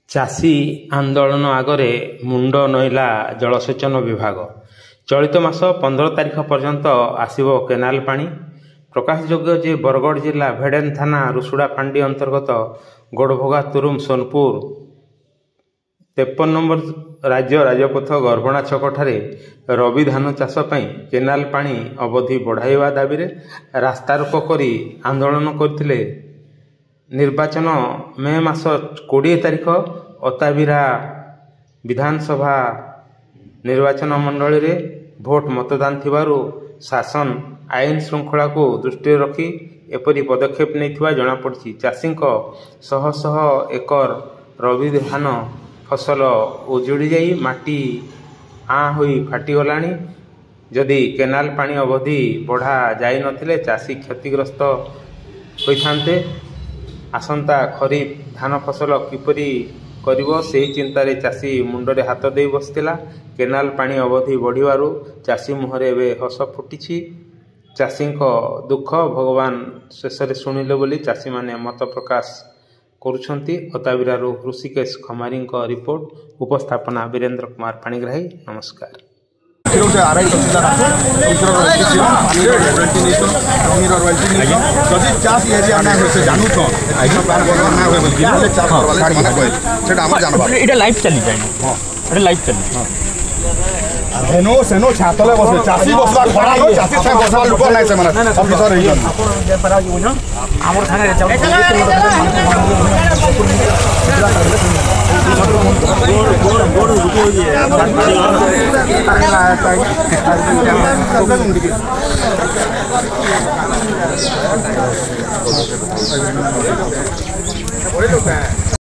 ଚାଷୀ ଆନ୍ଦୋଳନ ଆଗରେ ମୁଣ୍ଡ ନଇଲା ଜଳସେଚନ ବିଭାଗ। ଚଳିତ ମାସ 15 ତାରିଖ ପର୍ଯ୍ୟନ୍ତ ଆସିବ କେନାଲ ପାଣି। ପ୍ରକାଶଯୋଗ୍ୟ ଯେ ବରଗଡ଼ ଜିଲ୍ଲା ଭେଡ଼େନ ଥାନା ରୁଷୁଡ଼ା ଫାଣ୍ଡି ଅନ୍ତର୍ଗତ ଗୋଡ଼ଭୋଗା ତୁରୁମ ସୋନପୁର 53 ନମ୍ବର ରାଜ୍ୟ ରାଜପଥ ଗର୍ଭଣା ଛକଠାରେ ରବି ଧାନ ଚାଷ ପାଇଁ କେନାଲ ପାଣି ଅବଧି ବଢ଼ାଇବା ଦାବିରେ ରାସ୍ତାରୋକ କରି ଆନ୍ଦୋଳନ କରିଥିଲେ। ନିର୍ବାଚନ ମେ ମାସ 20 ତାରିଖ ଅତାବିରା ବିଧାନସଭା ନିର୍ବାଚନ ମଣ୍ଡଳୀରେ ଭୋଟ ମତଦାନ ଥିବାରୁ ଶାସନ ଆଇନ ଶୃଙ୍ଖଳାକୁ ଦୃଷ୍ଟିରେ ରଖି ଏପରି ପଦକ୍ଷେପ ନେଇଥିବା ଜଣାପଡ଼ିଛି। ଚାଷୀଙ୍କ ଶହ ଶହ ଏକର ରବି ଧାନ ଫସଲ ଉଜୁଡ଼ି ଯାଇ ମାଟି ଆଁ ହୋଇ ଫାଟିଗଲାଣି। ଯଦି କେନାଲ ପାଣି ଅବଧି ବଢ଼ା ଯାଇନଥିଲେ ଚାଷୀ କ୍ଷତିଗ୍ରସ୍ତ ହୋଇଥାନ୍ତେ। ଆସନ୍ତା ଖରିଫ ଧାନ ଫସଲ କିପରି କରିବ ସେହି ଚିନ୍ତାରେ ଚାଷୀ ମୁଣ୍ଡରେ ହାତ ଦେଇ ବସିଥିଲା। କେନାଲ ପାଣି ଅବଧି ବଢ଼ିବାରୁ ଚାଷୀ ମୁହଁରେ ଏବେ ହସ ଫୁଟିଛି। ଚାଷୀଙ୍କ ଦୁଃଖ ଭଗବାନ ଶେଷରେ ଶୁଣିଲେ ବୋଲି ଚାଷୀମାନେ ମତ ପ୍ରକାଶ କରୁଛନ୍ତି। ଅତାବିରାରୁ ହୃଷିକେଶ ଖମାରୀଙ୍କ ରିପୋର୍ଟ। ଉପସ୍ଥାପନା ବୀରେନ୍ଦ୍ର କୁମାର ପାଣିଗ୍ରାହୀ। ନମସ୍କାର। सेनो सेनो छातले बसे चासी बसला खड़ा हो चासी छा बसला लोक नै से माने अफिसर रही आपण जे परा कि बुझो हमर थाने रे गोड़ रुको ये बड़े लोग हैं।